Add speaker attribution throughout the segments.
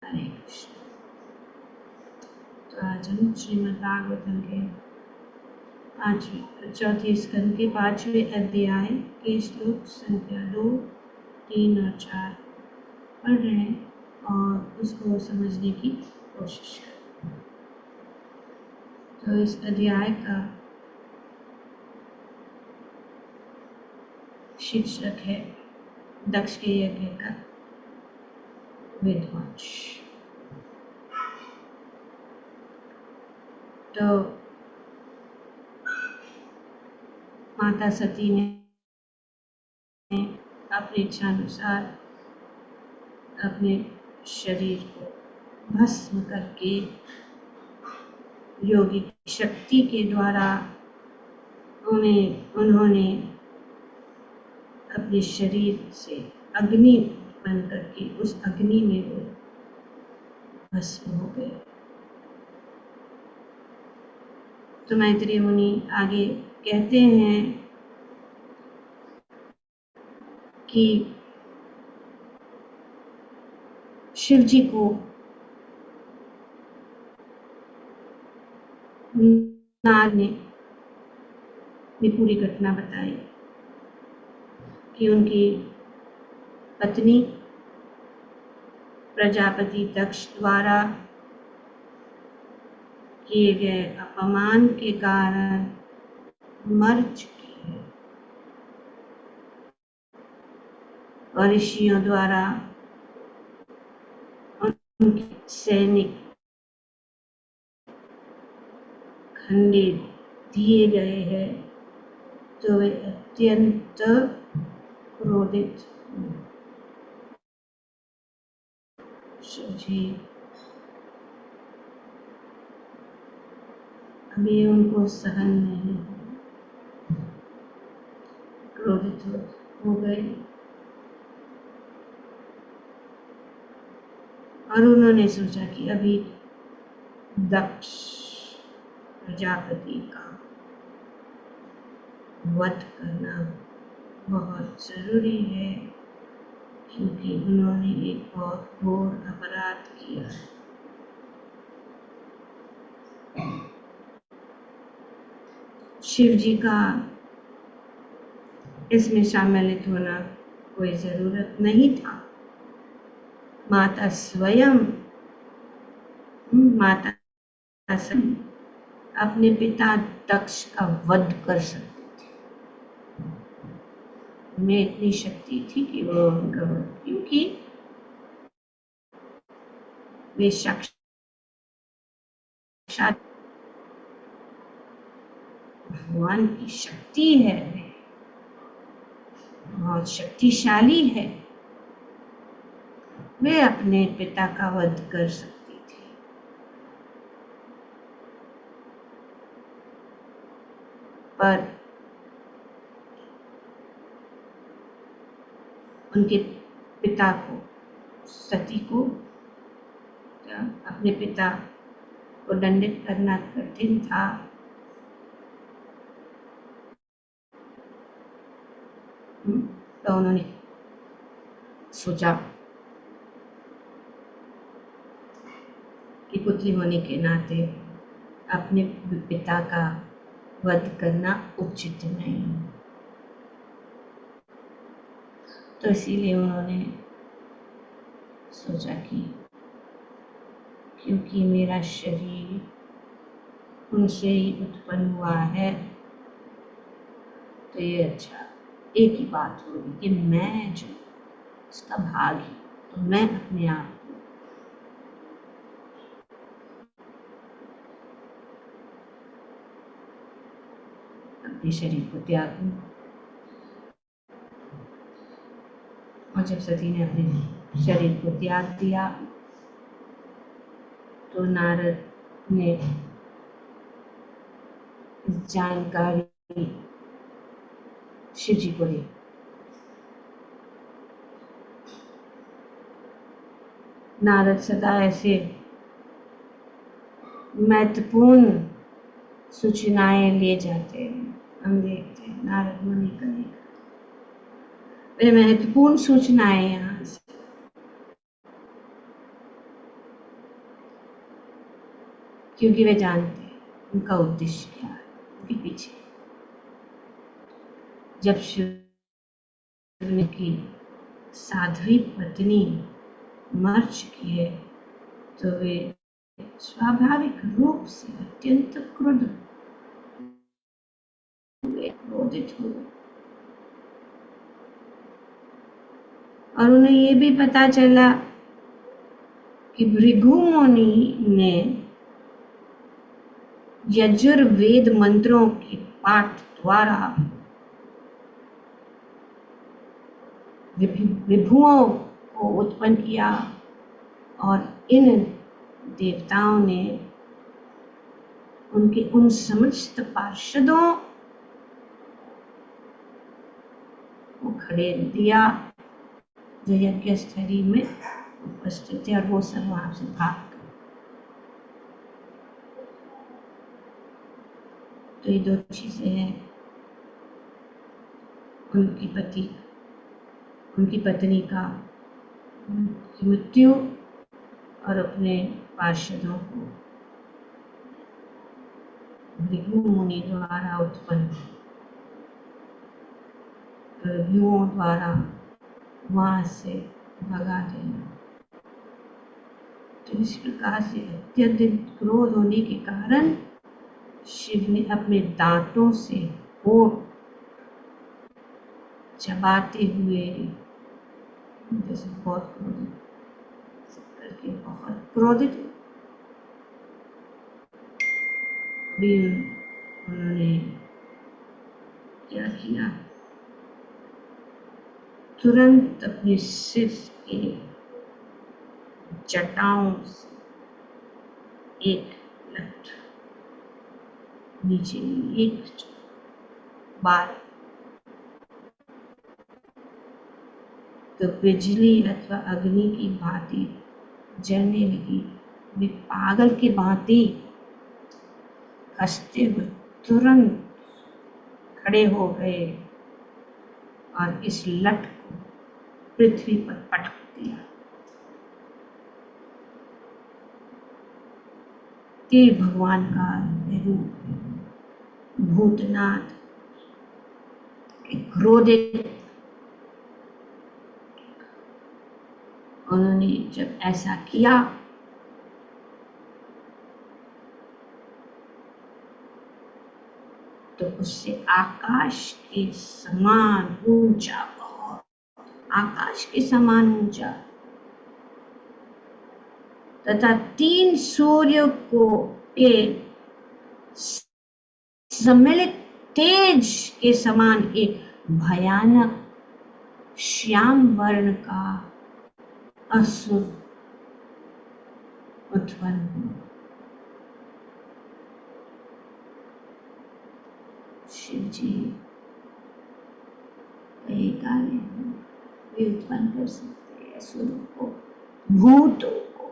Speaker 1: हरे कृष्ण। तो आज हम श्रीमद् भागवतम के चौथे स्कंद के 5वें अध्याय के श्लोक संख्या 2, 3 और 4 पढ़ रहे हैं और उसको समझने की कोशिश करें। तो इस अध्याय का शीर्षक है दक्ष के यज्ञ का विध्वंस। तो माता सती ने अपनी इच्छा अनुसार अपने शरीर को भस्म करके योगी शक्ति के द्वारा उन्होंने अपने शरीर से अग्नि उत्पन्न करके उस अग्नि में वो भस्म हो गए। तो मैत्रेय मुनि आगे कहते हैं कि शिव जी को नारद ने पूरी घटना बताई कि उनकी पत्नी प्रजापति दक्ष द्वारा किए गए अपमान के कारण मर चुकी है और ऋषियों द्वारा उनके सैनिक खंडित दिए गए हैं। तो वे अत्यंत क्रोधित जी अभी उनको सहन नहीं, क्रोधित हो गए और उन्होंने सोचा कि अभी दक्ष प्रजापति का वध करना बहुत जरूरी है क्योंकि उन्होंने एक बहुत घोर अपराध किया है। शिव जी का इसमें सम्मिलित होना कोई जरूरत नहीं था। माता स्वयं अपने पिता दक्ष का वध कर सकती थी। उनमें इतनी शक्ति थी कि वो उनका वध, क्योंकि वे साक्षात भगवान की शक्ति है, बहुत शक्तिशाली है। वे अपने पिता का वध कर सकती थी, पर उनके पिता को, सती को अपने पिता को दंडित करना कठिन था। तो उन्होंने सोचा कि पुत्री होने के नाते अपने पिता का वध करना उचित नहीं, तो इसीलिए उन्होंने सोचा कि क्योंकि मेरा शरीर उनसे ही उत्पन्न हुआ है तो ये अच्छा, एक ही बात होगी कि मैं जो उसका भाग ही, तो मैं अपने आप अपने शरीर को त्याग दूं। और जब सती ने अपने शरीर को त्याग दिया तो नारद ने इस जानकारी शिव जी को दी। नारद सदा ऐसे महत्वपूर्ण सूचनाएं ले जाते हैं, हम देखते हैं नारद मुनि का वे महत्वपूर्ण सूचनाएं यहाँ से क्योंकि वे जानते हैं उनका उद्देश्य क्या है उनके पीछे। जब शिव की साध्वी पत्नी मर चुकी है तो वे स्वाभाविक रूप से अत्यंत क्रोधित हुए और उन्हें ये भी पता चला कि भृगु मुनि ने यजुर्वेद मंत्रों के पाठ द्वारा विभुओं को उत्पन्न किया और इन देवताओं ने उनके उन समस्त पार्षदों को खड़े दिया जो यज्ञ स्थली में उपस्थित थे और वो सब वहां से भाग गए। तो ये दो चीजें हैं, उनकी पत्नी का मृत्यु और अपने पार्षदों को भृगु मुनि द्वारा उत्पन्न भृगुओं द्वारा वहां से भगा देना। तो इस प्रकार से अत्यधिक क्रोध होने के कारण शिव ने अपने दांतों से होठ चबाते हुए जैसे बहुत क्रोधित उन्होंने क्या किया, तुरंत अपने सिर के जटाओं से एक लट नीचे एक बार तो बिजली अथवा अग्नि की भांति जलने लगी। वे पागल की भांति हंसते हुए तुरंत खड़े हो गए और इस लट को पृथ्वी पर पटक दिया। ये भगवान का रूप भूतनाथ क्रोधित। उन्होंने जब ऐसा किया तो उससे आकाश के समान ऊंचा, बहुत आकाश के समान ऊंचा तथा 3 सूर्य को के सम्मिलित तेज के समान एक भयानक श्याम वर्ण का असुर उत्पन्न हुआ। शिव जी कई कार्य वे उत्पन्न कर सकते हैं असुरों को, भूतों को।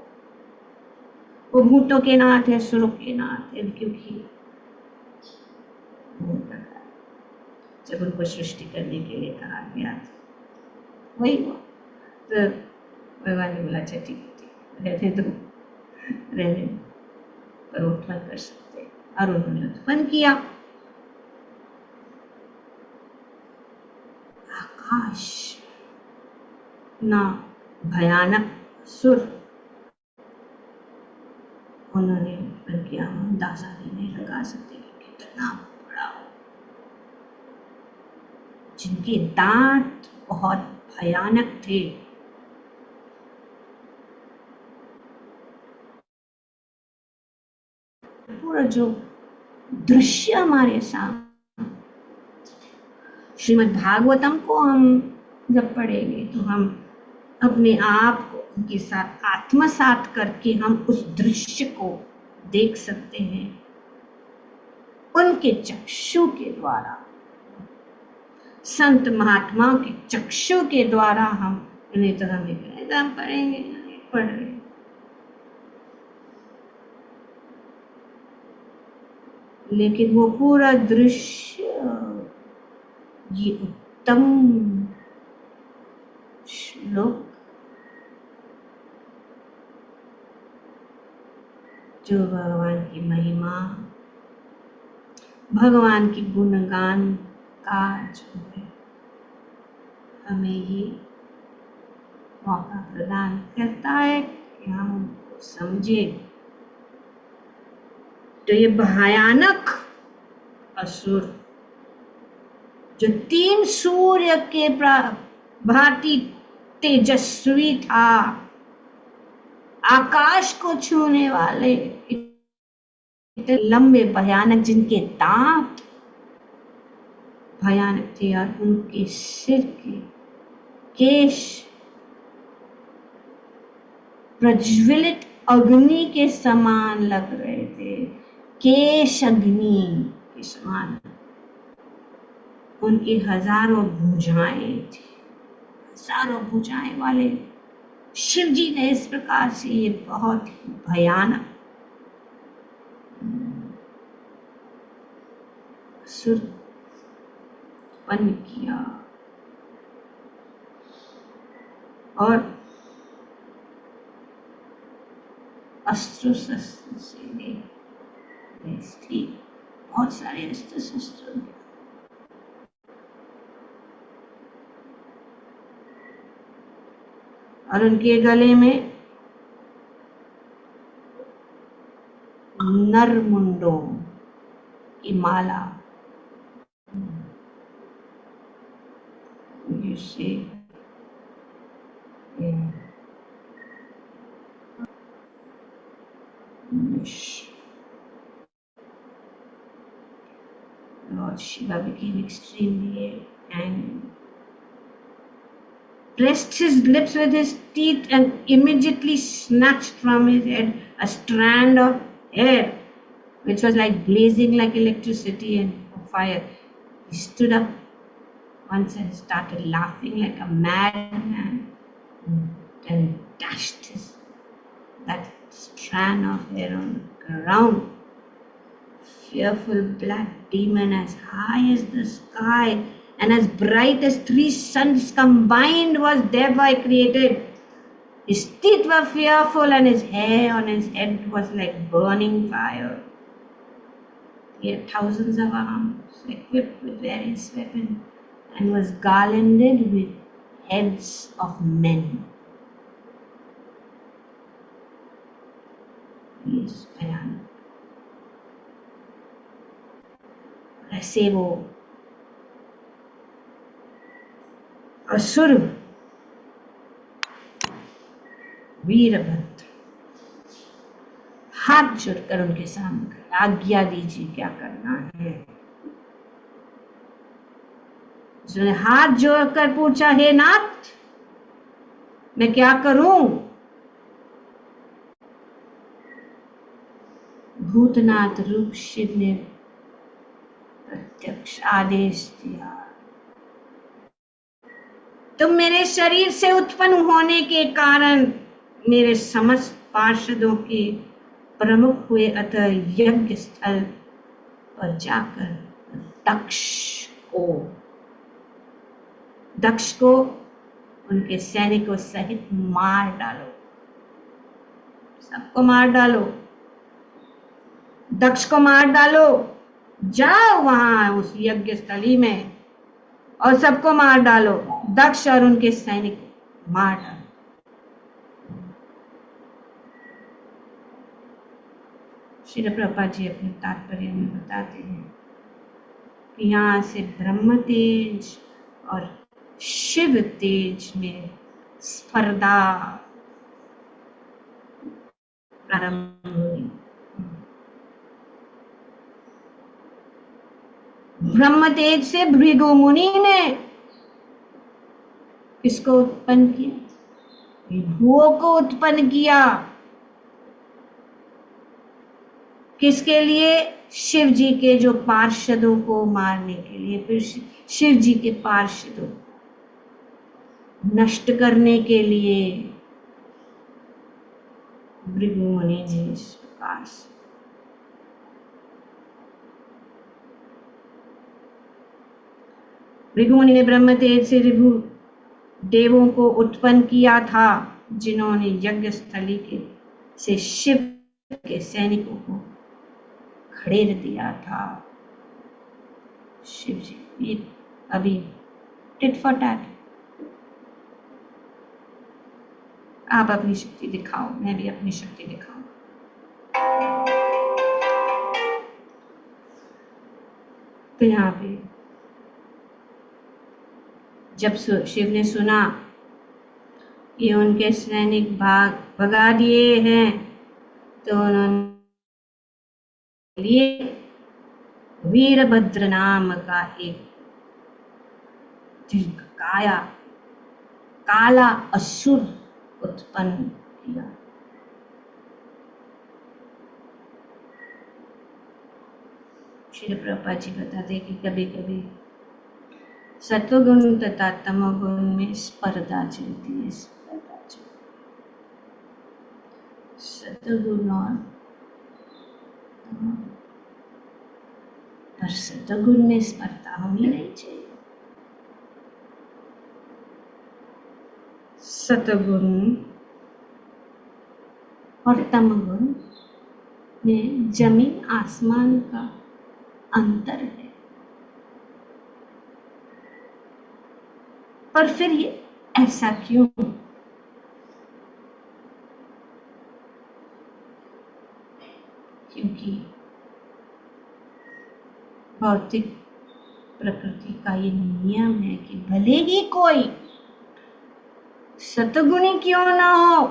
Speaker 1: वो भूतों के नाथ है, असुरों के नाथ है, क्योंकि जब उनको सृष्टि करने के लिए कहा गया था वही हुआ। तो भगवान ने बोला अच्छा ठीक है रहने दो, रहने पर उत्पन्न कर सकते, और उन्होंने उत्पन्न किया। आकाश ना भयानक सुर उन्होंने उत्पन्न किया, हम अंदाजा भी नहीं लगा सकते कि कितना बड़ा हो, जिनके दांत बहुत भयानक थे। पूरा जो दृश्य हमारे सामने, श्रीमद् भागवतम को हम जब पढ़ेंगे तो हम अपने आप को उनके साथ आत्मसात करके हम उस दृश्य को देख सकते हैं उनके चक्षु के द्वारा, संत महात्माओं के चक्षु के द्वारा। हम उन्हें तो हम पढ़ेंगे नहीं पढ़ रहे, लेकिन वो पूरा दृश्य, ये उत्तम श्लोक जो भगवान की महिमा, भगवान की गुणगान का जो है हमें ये मौका प्रदान करता है कि हम उनको समझे। तो ये भयानक असुर जो 3 सूर्य के भांति तेजस्वी था, आकाश को छूने वाले, इतने लंबे भयानक, जिनके दांत भयानक थे और उनके सिर के केश प्रज्वलित अग्नि के समान लग रहे थे, केश अग्नि के समान। उनकी हजारों भुजाएं थी, हजारों भुजाएं वाले शिव जी ने इस प्रकार से ये बहुत ही भयानक असुर उत्पन्न किया। और अस्त्र शस्त्र से ले बहुत सारे अस्त्र शस्त्र, और उनके गले में नरमुंडों की माला, जिससे Lord Shiva became extremely angry, pressed his lips with his teeth and immediately snatched from his head a strand of hair which was like blazing like electricity and fire. He stood up once and started laughing like a madman and dashed that strand of hair on the ground. Fearful black demon as high as the sky and as bright as 3 suns combined was thereby created. His teeth were fearful and his hair on his head was like burning fire. He had thousands of arms equipped with various weapons and was garlanded with heads of men. Yes, भयानक। ऐसे वो असुर वीरभद्र हाथ जोड़कर उनके सामने, आज्ञा दीजिए, क्या करना है। उसने हाथ जोड़कर पूछा, हे नाथ, मैं क्या करूं। भूतनाथ रूप शिव ने प्रत्यक्ष आदेश दिया, तुम मेरे शरीर से उत्पन्न होने के कारण मेरे समस्त पार्षदों के प्रमुख हुए, अतः यज्ञ स्थल पर जाकर दक्ष को उनके सैनिकों सहित मार डालो, सबको मार डालो, दक्ष को मार डालो, जाओ वहां उस यज्ञ स्थली में और सबको मार डालो, दक्ष और उनके सैनिक मार डालो। श्री प्रभुपाद जी अपने तात्पर्य में बताते हैं कि यहाँ से ब्रह्म तेज और शिव तेज में स्पर्धा प्रारंभ हुई। ब्रह्म तेज से भृगु मुनि ने किसको उत्पन्न किया, विभुओं को उत्पन्न किया। किसके लिए, शिव जी के जो पार्षदों को मारने के लिए, फिर शिव जी के पार्षदों नष्ट करने के लिए भृगु मुनि ने इस प्रकार से भृगु मुनि ने ब्रह्म तेज से ऋभु देवों को उत्पन्न किया था, जिन्होंने यज्ञ स्थली के से शिव के सैनिकों को खड़ेर दिया था। शिव जी ये अभी टिट फॉर टैट, आप अपनी शक्ति दिखाओ, मैं भी अपनी शक्ति दिखाऊं। तो यहाँ पे जब शिव ने सुना कि उनके सैनिक भगा दिए हैं, तो उन्होंने लिए वीरभद्र नाम का एक दीर्घकाया काला असुर उत्पन्न किया। श्री प्रभुपाद जी बताते कि कभी कभी सत्वगुण तथा तमोगुण में स्पर्धा चलती है। सत्वगुण और पर सत्वगुण में स्पर्धा होनी नहीं चाहिए। सत्वगुण और तमगुण में जमीन आसमान का अंतर है। पर फिर ये ऐसा क्यों? क्योंकि भौतिक प्रकृति का ये नियम है कि भले ही कोई सतगुणी क्यों ना हो,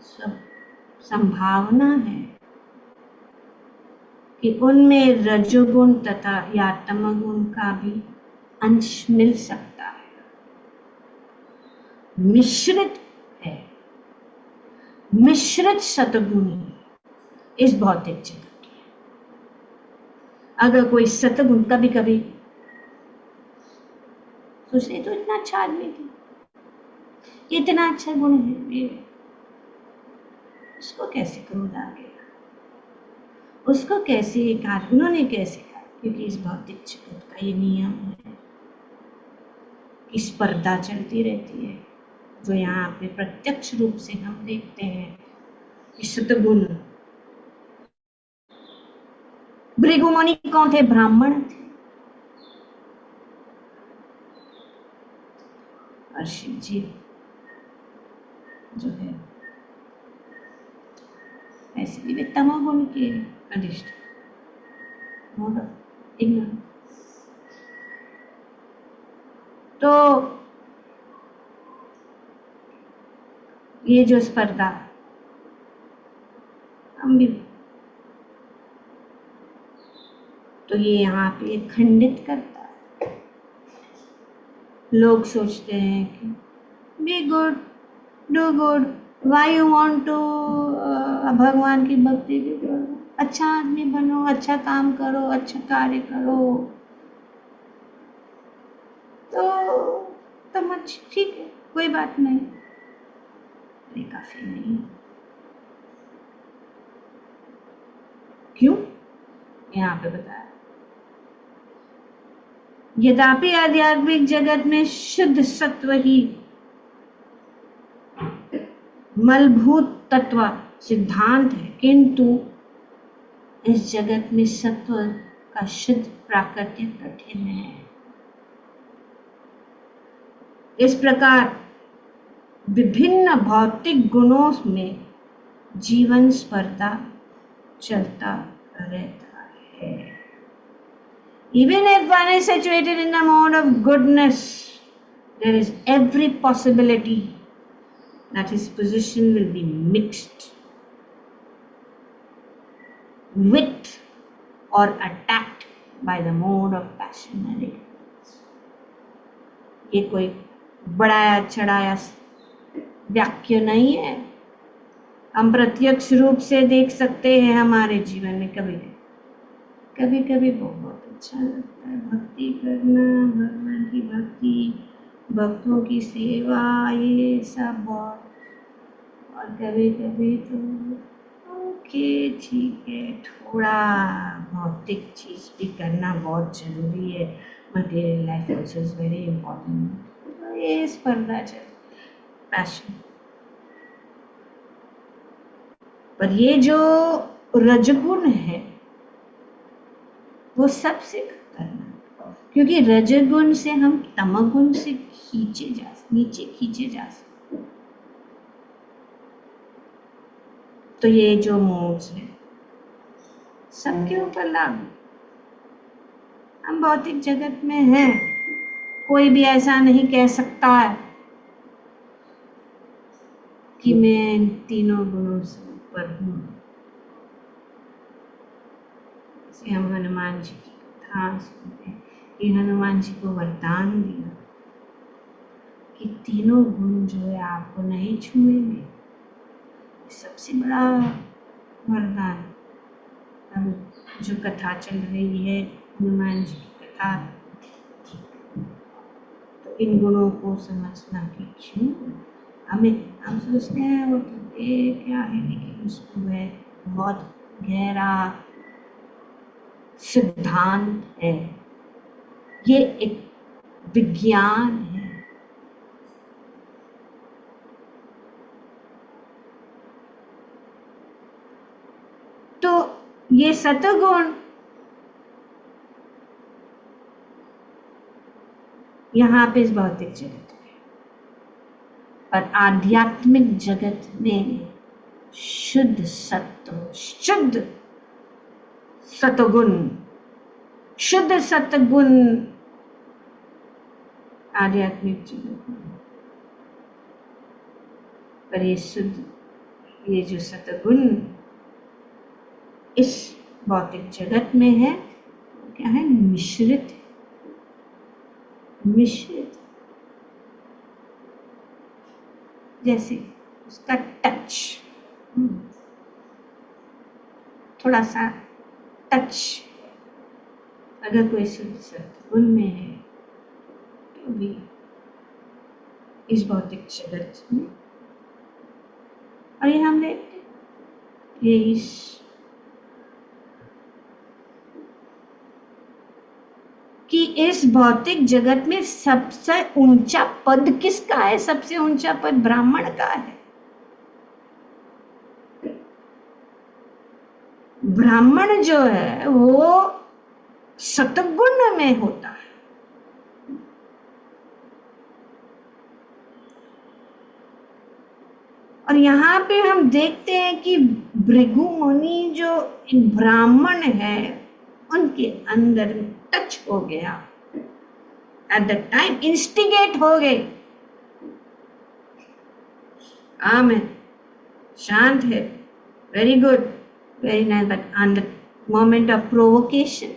Speaker 1: सब संभावना है कि उनमें रजोगुण तथा या तमगुण का भी अंश मिल सकता है, मिश्रित है, मिश्रित सतगुणी इस भौतिक जगत की। अगर कोई सतगुण कभी कभी सोचे तो इतना अच्छा आदमी थी, इतना अच्छा गुण है, उसको कैसे क्रोध आ गया, उसको कैसे उन्होंने कैसे कहा? क्योंकि इस भौतिक जगत का ये नियम है कि स्पर्धा चलती रहती है, जो यहाँ पे प्रत्यक्ष रूप से हम देखते हैं कि सतगुण। भृगुमुनि कौन थे? ब्राह्मण थे। और शिव जी जो है ऐसे भी तमोगुण के अधिष्ठ तो ये जो स्पर्धा हम भी तो ये यहाँ पे खंडित करता है। लोग सोचते हैं कि be good, do good, why you want to, भगवान की भक्ति भी करो, अच्छा आदमी बनो, अच्छा काम करो, अच्छा कार्य करो, तो मच ठीक है, कोई बात नहीं, ये काफी नहीं। क्यों? यहाँ पे बताया, यद्यपि आध्यात्मिक जगत में शुद्ध सत्व ही मलभूत तत्व सिद्धांत है, किंतु इस जगत में सत्व का शुद्ध प्राकट्य कठिन है। इस प्रकार विभिन्न भौतिक गुणों में जीवन स्पर्धा चलता रहता है। Even if one is situated in a mode of goodness, there is every possibility that his position will be mixed with or attacked by the mode of passion and ignorance. ये कोई बढ़ाया चढ़ाया वाक्य नहीं है, हम प्रत्यक्ष रूप से देख सकते हैं हमारे जीवन में। कभी कभी बहुत अच्छा लगता है भक्ति करना, भगवान की भक्ति, भक्तों की सेवा, ये सब बहुत। और कभी कभी तो ओके ठीक है, थोड़ा भौतिक चीज भी करना बहुत जरूरी है, material life also is very important, ये स्पर्धा चल, पैशन। पर ये जो रजगुण है वो सबसे खतरनाक, क्योंकि रजगुण से हम तमगुण से नीचे खींचे जा सकते। तो ये जो मोड्स है सबके ऊपर लागू। हम भौतिक जगत में हैं, कोई भी ऐसा नहीं कह सकता है कि मैं इन तीनों गुणों से ऊपर हूँ। जैसे हम हनुमान जी की कथा सुनते हैं कि हनुमान जी को वरदान दिया कि तीनों गुण जो है आपको नहीं छुएंगे। सबसे बड़ा वरदान। हम जो कथा चल रही है हनुमान जी की कथा, तो इन गुणों को समझना कि क्यों हम सोचते हैं वो तो ये क्या है, लेकिन उसको वह बहुत गहरा सिद्धांत है, ये एक विज्ञान है। तो ये सतगुण यहाँ पे इस भौतिक जगत में, और आध्यात्मिक जगत में शुद्ध सत्व, शुद्ध सतगुण, शुद्ध सतगुण आध्यात्मिक जगत में। पर ये शुद्ध, ये जो सतगुण इस भौतिक जगत में है, क्या है? मिश्रित, मिश्रित। जैसे उसका टच, थोड़ा सा टच अगर कोई शुद्ध सतगुण में है तो भी इस भौतिक जगत में, और ये हम देखते, ये इस कि इस भौतिक जगत में सबसे ऊंचा पद किसका है? सबसे ऊंचा पद ब्राह्मण का है। ब्राह्मण जो है वो सतगुण में होता है। और यहाँ पे हम देखते हैं कि भृगु मुनि जो एक ब्राह्मण है उनके अंदर टच हो गया, एट द टाइम इंस्टिगेट हो गए। आम है, शांत है, very good, very nice, but on the moment of provocation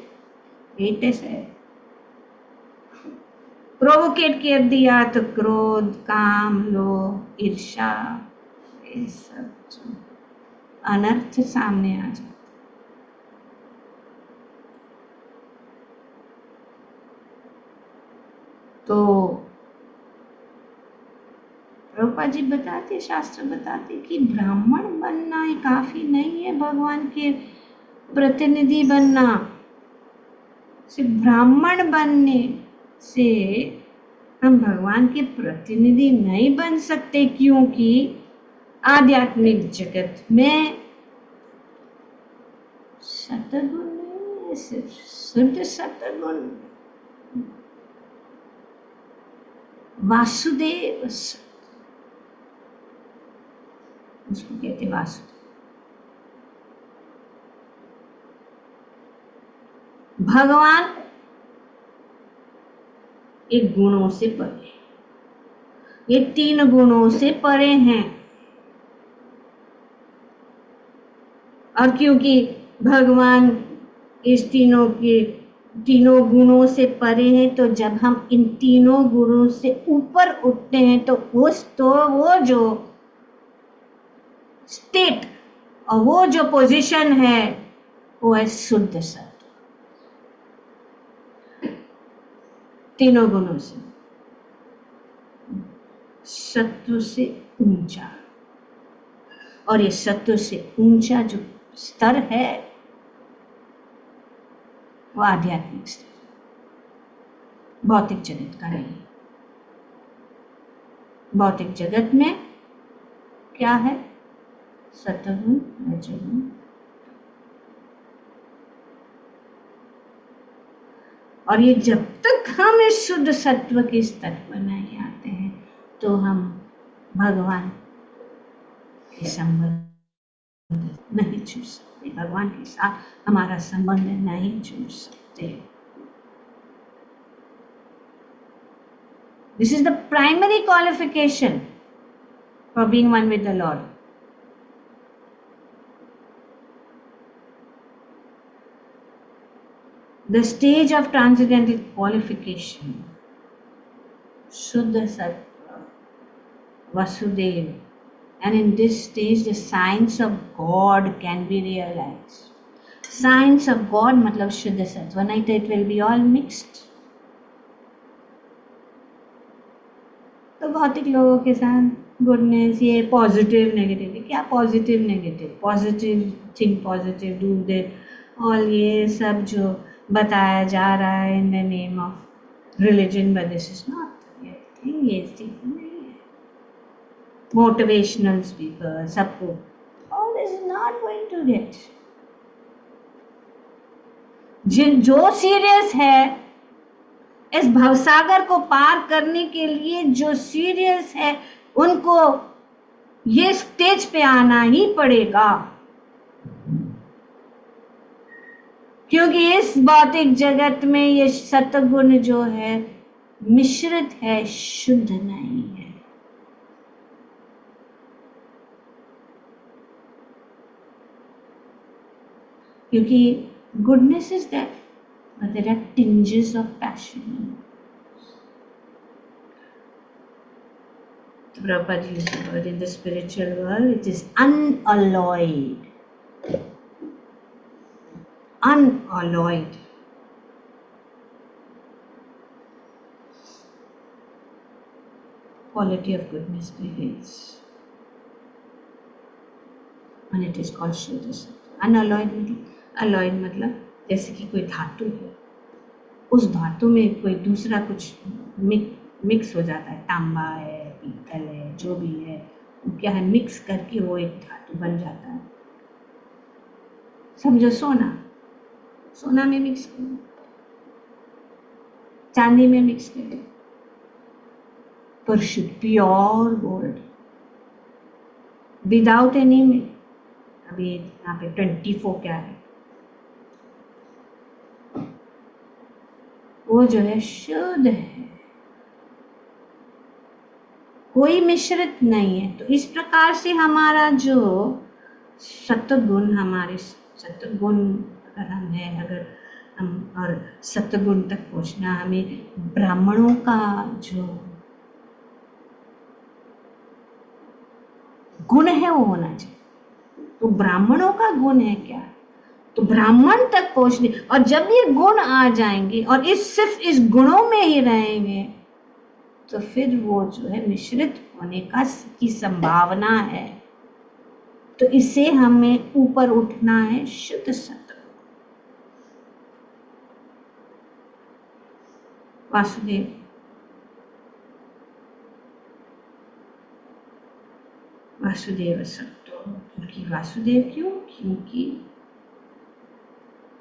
Speaker 1: it is provoke कर दिया तो क्रोध, काम, लोभ, ईर्ष्या, ये सब अनर्थ सामने आ जाता। तो प्रभुपाद जी बताते, शास्त्र बताते कि ब्राह्मण बनना ही काफी नहीं है भगवान के प्रतिनिधि बनना। सिर्फ ब्राह्मण बनने से हम भगवान के प्रतिनिधि नहीं बन सकते, क्योंकि आध्यात्मिक जगत में सतगुण नहीं है, सिर्फ शुद्ध सतगुण। वासुदेव उसको कहते वासुदेव। भगवान एक गुणों से परे, ये तीन गुणों से परे हैं। और क्योंकि भगवान इस तीनों गुणों से परे हैं, तो जब हम इन तीनों गुणों से ऊपर उठते हैं तो वो जो स्टेट और वो जो पोजीशन है वो है शुद्ध सत्व। तीनों गुणों से सत्व से ऊंचा, और ये सत्व से ऊंचा जो स्तर है वो आध्यात्मिक स्तर, भौतिक जगत का नहीं। भौतिक जगत में क्या है? सत्वगुण, रजोगुण। और ये जब तक हम इस शुद्ध सत्व के स्तर पर नहीं आते हैं तो हम भगवान के संबंध नहीं जुड़ सकते, भगवान के साथ हमारा संबंध नहीं जुड़ सकते। This is the primary qualification for being one with the Lord. The stage of transcendental qualification, Shuddha Sattva, Vasudeva, and in this stage the science of God can be realized. Science of God मतलब Shuddha Sattva, नहीं तो it will be all mixed. तो भौतिक लोगों के साथ goodness, ये positive negative, क्या positive negative, positive think positive, do they, all ये सब जो बताया जा रहा है in the name of religion, but this is not ये ठीक नहीं है। मोटिवेशनल स्पीकर सबको, all this is not going to get. जो सीरियस है इस भवसागर को पार करने के लिए, जो सीरियस है उनको ये स्टेज पे आना ही पड़ेगा, क्योंकि इस भौतिक जगत में ये सत्वगुण जो है मिश्रित है, शुद्ध नहीं है। क्योंकि goodness is there, but there are tinges of passion. Prabhupada used the word in the spiritual world, it is unalloyed. Unalloyed. Quality of goodness prevails. And it is called Shuddha Sattva. Unalloyed मतलब, alloyed मतलब जैसे कि कोई धातु है, उस धातु में कोई दूसरा कुछ मिक्स हो जाता है, तांबा है, पीतल है, जो भी है, वो क्या है, मिक्स करके वो एक धातु बन जाता है। समझो सोना में मिक्स करो, चांदी में मिक्स करो, पर शुद्ध प्योर गोल्ड विदाउट एनी में। अभी यहाँ पे 24 क्या है, वो जो है शुद्ध है, कोई मिश्रित नहीं है। तो इस प्रकार से हमारा जो सत्वगुण, हमारे सत्वगुण अगर हम है, अगर हम और सत्वगुण तक पहुंचना, हमें ब्राह्मणों का जो गुण है वो होना चाहिए। तो ब्राह्मणों का गुण है क्या, तो ब्राह्मण तक पहुंचने, और जब ये गुण आ जाएंगे और सिर्फ इस गुणों में ही रहेंगे तो फिर वो जो है मिश्रित होने की संभावना है। तो इससे हमें ऊपर उठना है शुद्ध सत्व। वासुदेव वासुदेव सत्व, क्योंकि वासुदेव क्यों, क्योंकि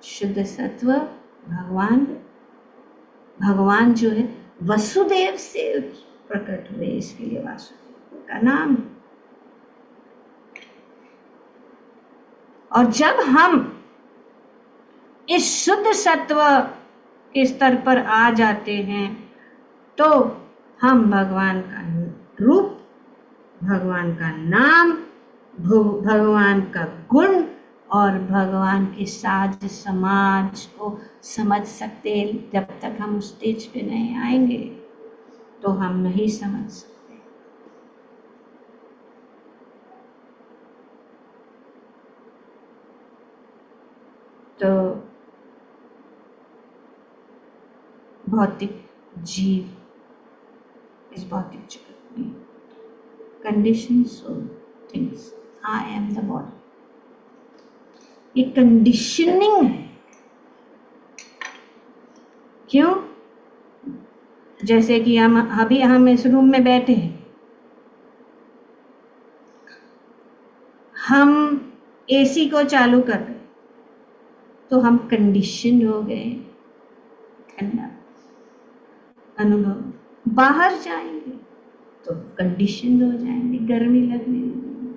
Speaker 1: शुद्ध सत्व भगवान जो है वसुदेव से प्रकट हुए, इसके लिए वासुदेव का नाम। और जब हम इस शुद्ध सत्व के स्तर पर आ जाते हैं तो हम भगवान का रूप, भगवान का नाम, भगवान का गुण और भगवान के साथ समाज को समझ सकते। जब तक हम उस स्टेज पे नहीं आएंगे तो हम नहीं समझ सकते। तो भौतिक जीव इस भौतिक जगत में condition soul things, I am the body, ये कंडीशनिंग है। क्यों? जैसे कि हम इस रूम में बैठे हैं, हम एसी को चालू कर रहे तो हम कंडीशन हो गए ठंडा अनुभव, बाहर जाएंगे तो कंडीशन हो जाएंगे, गर्मी लगने लगेगी,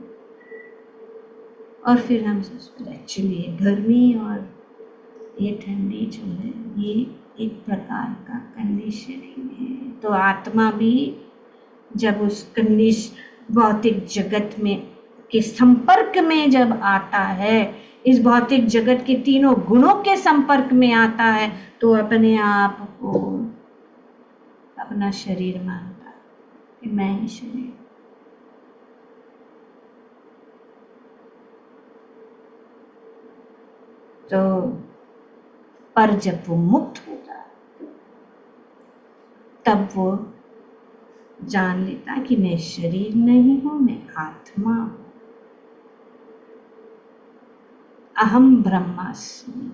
Speaker 1: और फिर हम सोचते एक्चुअली ये गर्मी और ये ठंडी जो है ये एक प्रकार का कंडीशनिंग है। तो आत्मा भी जब उस भौतिक जगत में के संपर्क में जब आता है, इस भौतिक जगत के तीनों गुणों के संपर्क में आता है, तो अपने आप को अपना शरीर मानता है कि मैं ही शरीर। तो पर जब वो मुक्त होता है तब वो जान लेता है कि मैं शरीर नहीं हूं, मैं आत्मा हूं, अहम ब्रह्मास्मि।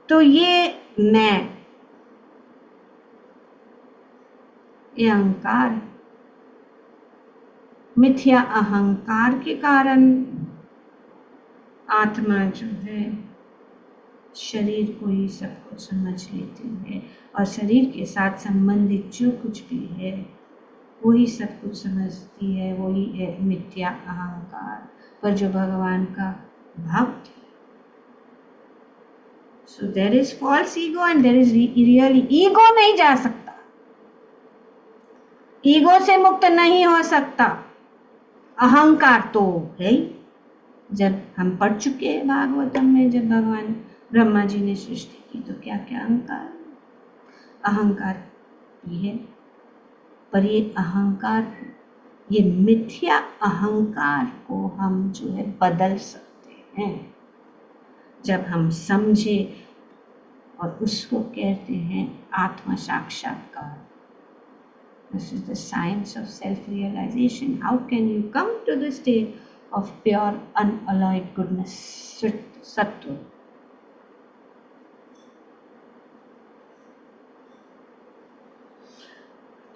Speaker 1: तो ये मैं, ये अहंकार, मिथ्या अहंकार के कारण आत्मा जो है शरीर को ही सब कुछ समझ लेती है, और शरीर के साथ संबंधित जो कुछ भी है वही सब कुछ समझती है, वही है मिथ्या अहंकार। पर जो भगवान का भक्त है, so there is false ego and there is real ego. नहीं जा सकता, ईगो से मुक्त नहीं हो सकता। अहंकार तो है ही। जब हम पढ़ चुके हैं भागवतम में, जब भगवान ब्रह्मा जी ने सृष्टि की तो क्या क्या अहंकार भी है। पर ये अहंकार, ये मिथ्या अहंकार को हम जो है बदल सकते हैं जब हम समझे, और उसको कहते हैं आत्म साक्षात्कार। This is the science of self-realization. How can you come to the state of pure, unalloyed goodness, sattva?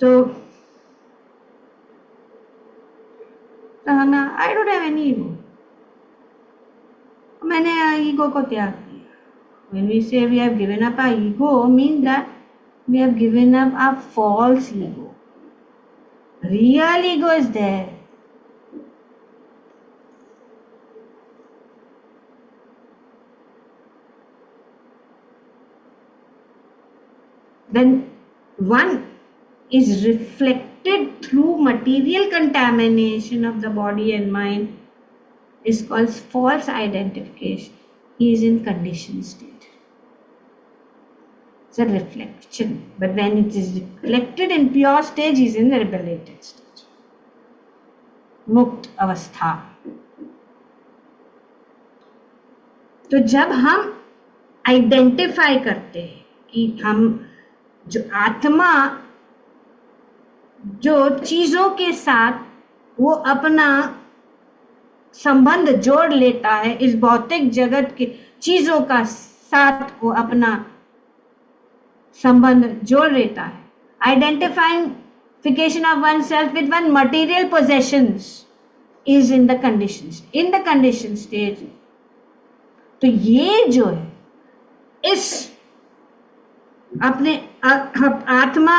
Speaker 1: तो हमें I don't have any ego. मैंने ईगो को त्याग दिया। When we say we have given up our ego, means that we have given up our false ego. Real ego is there. When one is reflected through material contamination of the body and mind, is called false identification. He is in conditioned state. It's a reflection. But when it is reflected in pure stage, he is in the liberated stage. मुक्त अवस्था। तो जब हम identify करते हैं कि हम जो आत्मा जो चीजों के साथ वो अपना संबंध जोड़ लेता है, इस भौतिक जगत के चीजों का साथ वो अपना संबंध जोड़ लेता है। Identification of oneself with one material possessions is in the conditioned stage. तो ये जो है इस अपने आत्मा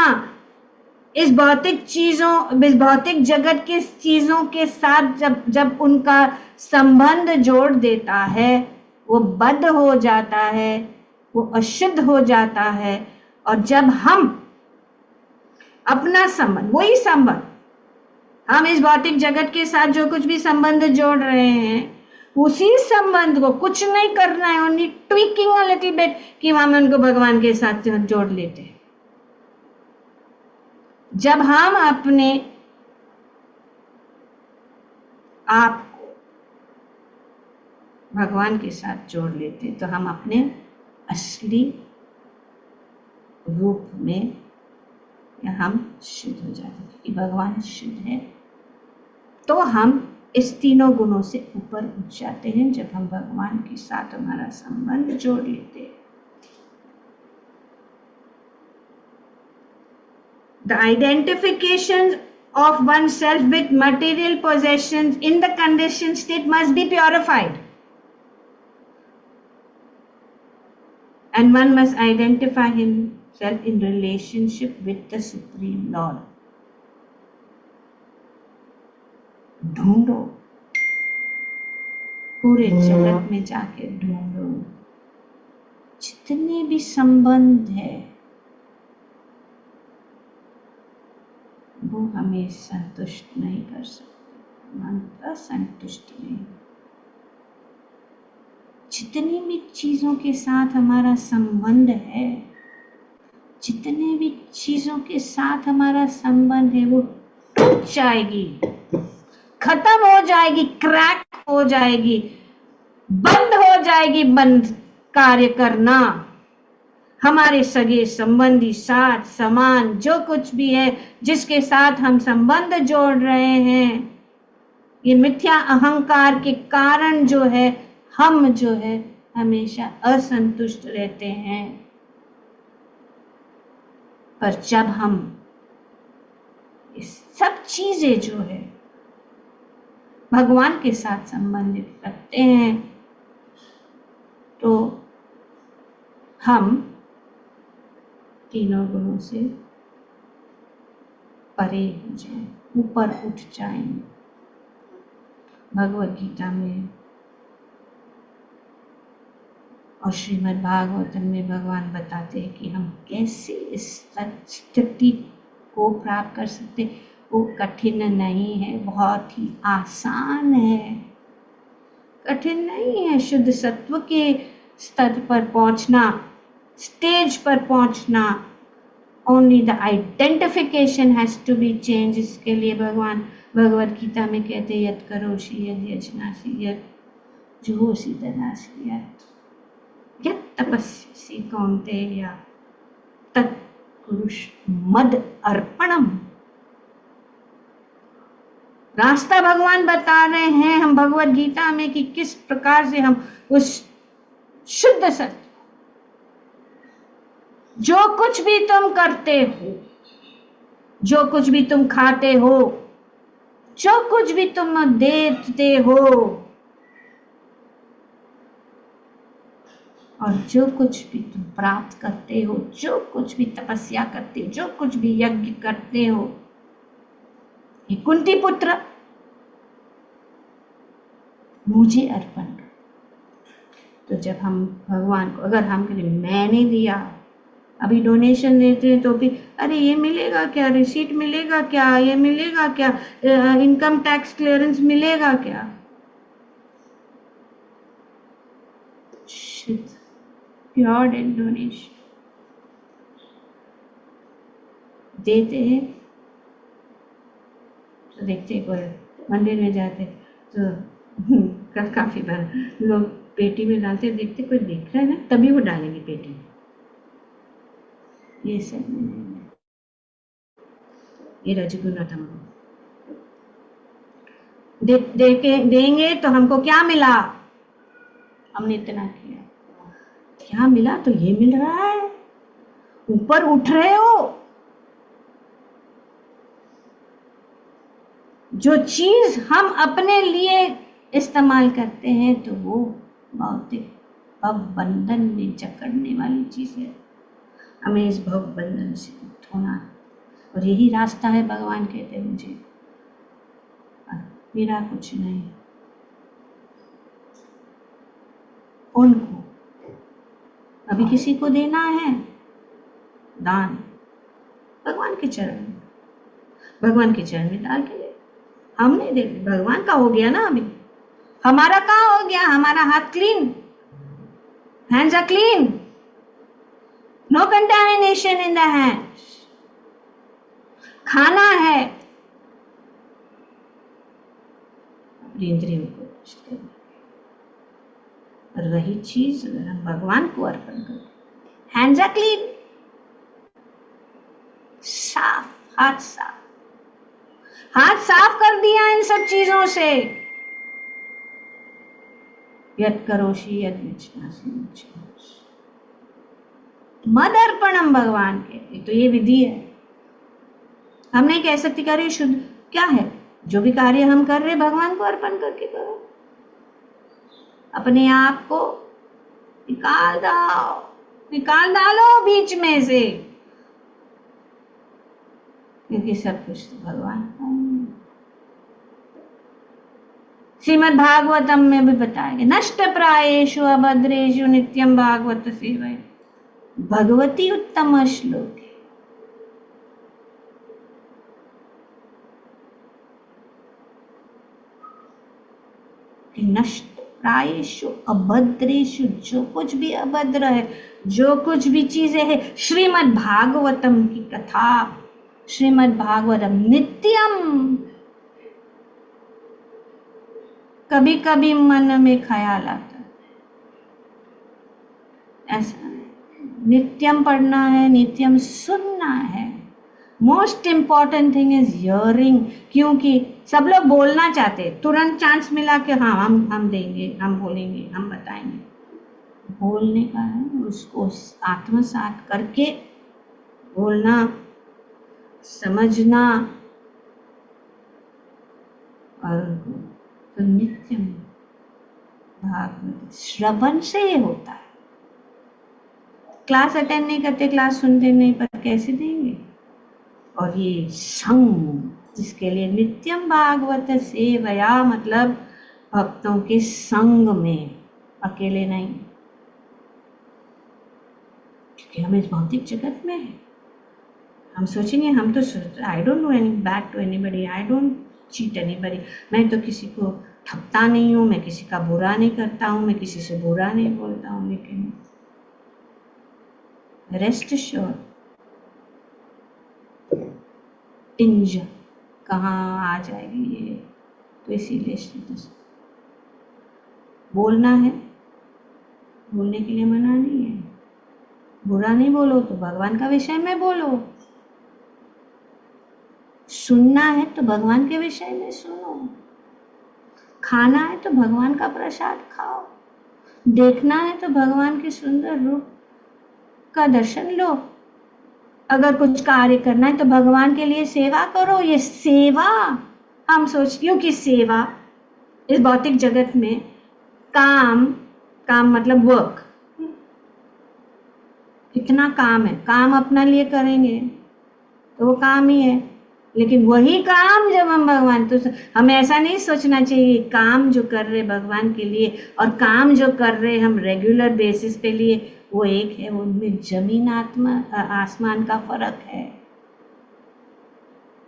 Speaker 1: इस भौतिक जगत के चीजों के साथ जब उनका संबंध जोड़ देता है, वो बद्ध हो जाता है, वो अशुद्ध हो जाता है। और जब हम अपना संबंध, वही संबंध, हम इस भौतिक जगत के साथ जो कुछ भी संबंध जोड़ रहे हैं, उसी संबंध को कुछ नहीं करना है, only tweaking a little bit कि हम उनको भगवान के साथ जोड़ लेते हैं। जब हम अपने आप को भगवान के साथ जोड़ लेते हैं, तो हम अपने असली रूप में या हम शुद्ध हो जाते हैं, क्योंकि भगवान शुद्ध है। तो हम इस तीनों गुणों से ऊपर उठ जाते हैं जब हम भगवान के साथ हमारा संबंध जोड़ लेते हैं। The identification of oneself with material possessions in the conditioned state must be purified. And one must identify himself in relationship with the Supreme Lord. ढूंढो, पूरे जगत में जाके ढूंढो, जितने भी संबंध है वो हमें संतुष्ट नहीं कर सकते, मन असंतुष्ट नहीं। जितनी भी चीजों के साथ हमारा संबंध है, जितने भी चीजों के साथ हमारा संबंध है वो टूट जाएगी, खत्म हो जाएगी, क्रैक हो जाएगी, बंद हो जाएगी, बंद कार्य करना। हमारे सगे संबंधी, साथ, समान, जो कुछ भी है जिसके साथ हम संबंध जोड़ रहे हैं, ये मिथ्या अहंकार के कारण जो है हम जो है हमेशा असंतुष्ट रहते हैं। पर जब हम इस सब चीजें जो है भगवान के साथ संबंधित रखते हैं तो हम तीनों गुणों से परे हो जाए, ऊपर उठ जाएंगे। भगवद गीता में और श्रीमद् भागवतम में भगवान बताते हैं कि हम कैसे इस स्थिति को प्राप्त कर सकते। वो कठिन नहीं है, बहुत ही आसान है, कठिन नहीं है। शुद्ध सत्व के स्तर पर पहुंचना, स्टेज पर पहुंचना, only the identification has to be change. इसके लिए भगवान भगवद गीता में कहते हैं यत् करोषि यद् यजनासि यत् जुहोसि ददासि यत् तपस्यसि कौन्तेय तत् कुरुष्व मद अर्पणम। रास्ता भगवान बता रहे हैं हम भगवद गीता में कि किस प्रकार से हम उस शुद्ध सत्य, जो कुछ भी तुम करते हो, जो कुछ भी तुम खाते हो, जो कुछ भी तुम देते हो और जो कुछ भी तुम प्राप्त करते हो, जो कुछ भी तपस्या करते हो, जो कुछ भी यज्ञ करते हो, ये कुंती पुत्र मुझे अर्पण कर। तो जब हम भगवान को, अगर हम कहें मैंने दिया, अभी डोनेशन देते हैं तो भी अरे ये मिलेगा क्या, रिसीट मिलेगा क्या, ये मिलेगा क्या, इनकम टैक्स क्लियरेंस मिलेगा क्या। शुद्ध प्योर डोनेशन देते हैं तो देखते कोई मंदिर में जाते तो काफी बार लोग पेटी में डालते, देखते कोई देख रहा है ना तभी वो डालेंगे पेटी में। ये सब ये रजगुण तमगुण देंगे तो हमको क्या मिला, हमने इतना किया, क्या मिला, तो ये मिल रहा है, ऊपर उठ रहे हो। जो चीज हम अपने लिए इस्तेमाल करते हैं तो वो भौतिक भव बंधन में जकड़ने वाली चीज है। हमें इस भव बंधन से मुक्त होना है और यही रास्ता है। भगवान कहते हैं मुझे मेरा कुछ नहीं, उनको अभी किसी को देना है दान, भगवान के चरण में, भगवान के चरण में डाल के हमने दे, भगवान का हो गया ना, अभी हमारा कहाँ हो गया, हमारा हाथ clean, hands are clean, no contamination in the hands. खाना है, अपनी इंद्रियों को करना, और वही चीज अगर हम भगवान को अर्पण करें, हैंड्स आर क्लीन, साफ, हाथ साफ, हाथ साफ कर दिया इन सब चीजों से। यत् करोषि यद् यजनासि मद अर्पणम भगवान के, तो ये विधि है। हम नहीं कह सकते कार्य शुद्ध क्या है, जो भी कार्य हम कर रहे भगवान को अर्पण करके करो, अपने आप को निकाल डालो बीच में से, क्योंकि सब कुछ तो भगवान का है। श्रीमद् भागवतम में भी बताया गया, नष्ट प्रायेषु अभद्रेषु नित्यम भागवत सेवया, भगवती उत्तम श्लोक है। नष्ट प्रायेषु अभद्रेषु, जो कुछ भी अभद्र है, जो कुछ भी चीजें है, श्रीमद् भागवतम की कथा, श्रीमद् भागवतम नित्यम। कभी कभी मन में ख्याल आता है, ऐसा नित्यम पढ़ना है, नित्यम सुनना है। Most important thing is hearing, क्योंकि सब लोग बोलना चाहते, तुरंत चांस मिला कि हाँ हम देंगे, हम बोलेंगे, हम बताएंगे। बोलने का है, उसको आत्मसात करके बोलना, समझना, और तो नित्यम भागवत श्रवण से ये होता है। क्लास अटेंड नहीं करते, क्लास सुनते नहीं, पर कैसे देंगे? और ये संग, जिसके लिए नित्यम भागवत सेवया, मतलब भक्तों के संग में, अकेले नहीं, क्योंकि हम इस भौतिक जगत में है। हम सोचेंगे हम तो I don't know any bad to anybody, I don't cheat anybody, मैं तो किसी को ठगता नहीं हूँ, मैं किसी का बुरा नहीं करता हूँ, मैं किसी से बुरा नहीं बोलता हूँ, लेकिन रेस्ट श्योर टिंज कहाँ आ जाएगी ये, तो इसीलिए बोलना है, बोलने के लिए मना नहीं है। बुरा नहीं बोलो तो भगवान का विषय में बोलो, सुनना है तो भगवान के विषय में सुनो, खाना है तो भगवान का प्रसाद खाओ, देखना है तो भगवान के सुंदर रूप का दर्शन लो, अगर कुछ कार्य करना है तो भगवान के लिए सेवा करो। ये सेवा हम क्योंकि सेवा इस भौतिक जगत में काम मतलब वर्क, इतना काम है, काम अपना लिए करेंगे तो वो काम ही है, लेकिन वही काम जब हम भगवान, तो हमें ऐसा नहीं सोचना चाहिए काम जो कर रहे भगवान के लिए और काम जो कर रहे हम रेगुलर बेसिस पे लिए वो एक है, उनमें जमीन आसमान का फर्क है।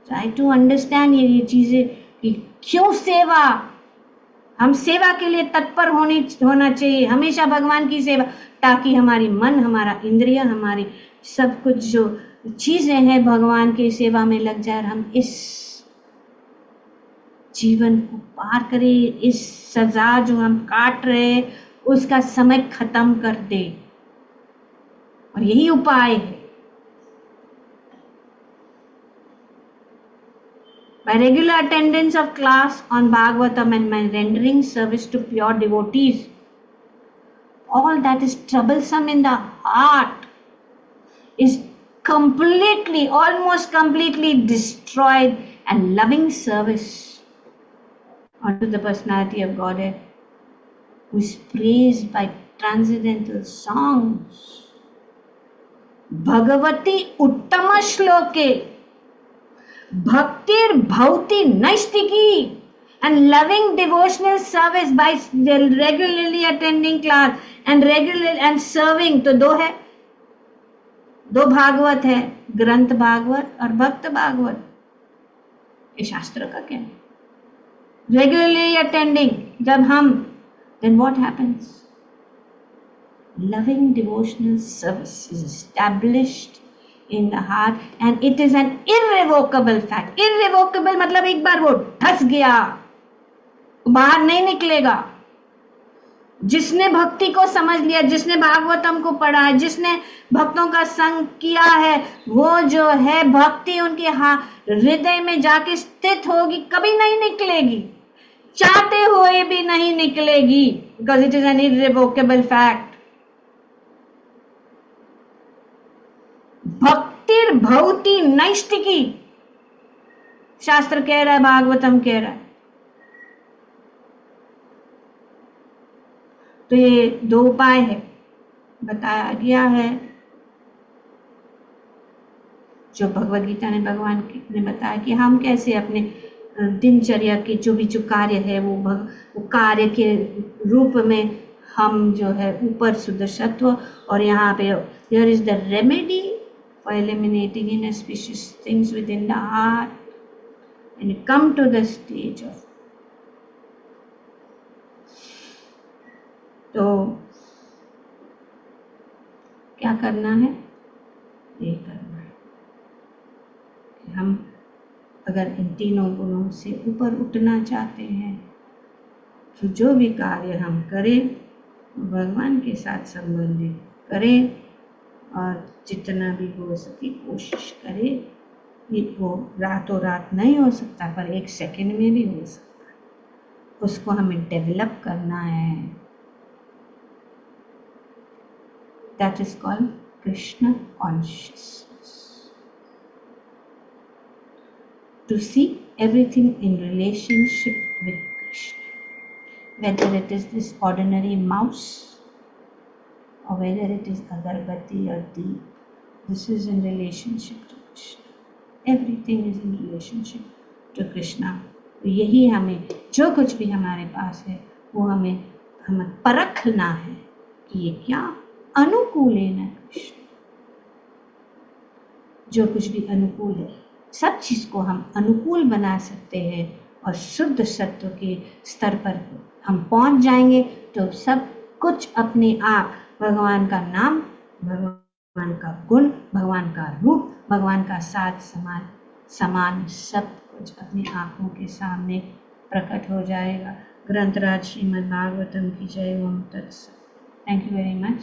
Speaker 1: ट्राई टू अंडरस्टैंड ये चीजें कि क्यों सेवा, हम सेवा के लिए तत्पर होना चाहिए हमेशा, भगवान की सेवा, ताकि हमारी मन, हमारा इंद्रिय, हमारी सब कुछ जो चीजें हैं भगवान की सेवा में लग जाए, और हम इस जीवन को पार करें, इस सजा जो हम काट रहे उसका समय खत्म कर दे, और यही उपाय है। By regular attendance of class on Bhagavatam and my rendering service to pure devotees, all that is troublesome in the heart is completely, almost completely destroyed, and loving service unto the personality of Godhead, who is praised by transcendental songs. Bhagavati Uttama Shloke Bhaktir Bhauti Naistiki, and loving devotional service by regularly attending class and serving. तो दो भागवत है, ग्रंथ भागवत और भक्त भागवत, ये शास्त्र का क्या है? रेगुलरली अटेंडिंग, जब हम, then what happens? Loving devotional service is established in the heart and it is an irrevocable fact. Irrevocable मतलब एक बार वो धस गया, बाहर नहीं निकलेगा। जिसने भक्ति को समझ लिया, जिसने भागवतम को पढ़ा है, जिसने भक्तों का संग किया है, वो जो है भक्ति उनके हृदय में जाके स्थित होगी, कभी नहीं निकलेगी, चाहते हुए भी नहीं निकलेगी, because it is an irrevocable fact. भक्तिर भौति नैष्टिकी, शास्त्र कह रहा है, भागवतम कह रहा है। तो ये 2 उपाय है, बताया गया है, जो भगवद गीता ने भगवान ने बताया कि हम कैसे अपने दिनचर्या के जो कार्य है वो कार्य के रूप में हम जो है ऊपर शुद्ध सत्व, और यहाँ पे here is the remedy for eliminating inauspicious things within the heart and come to the stage of, तो क्या करना है, ये करना है कि हम अगर इन तीनों गुणों से ऊपर उठना चाहते हैं तो जो भी कार्य हम करें भगवान के साथ संबंधित करें, और जितना भी हो सके कोशिश करें। ये वो रातों रात नहीं हो सकता, पर 1 सेकंड में भी हो सकता है। उसको हमें डेवलप करना है। That is called Krishna consciousness. To see everything in relationship with Krishna, whether it is this ordinary mouse or whether it is agarbatti or deep, this is in relationship to Krishna. Everything is in relationship to Krishna. तो यही हमें जो कुछ भी हमारे पास है वो हमें परखना है कि ये क्या अनुकूल है ना कृष्ण। जो कुछ भी अनुकूल है, सब चीज को हम अनुकूल बना सकते हैं, और शुद्ध सत्व के स्तर पर हम पहुंच जाएंगे तो सब कुछ अपने आप भगवान का नाम, भगवान का गुण, भगवान का रूप, भगवान का साथ समान सब कुछ अपनी आंखों के सामने प्रकट हो जाएगा। ग्रंथराज श्रीमद् भागवतम की जय। ओम तत्सत। Thank you very much.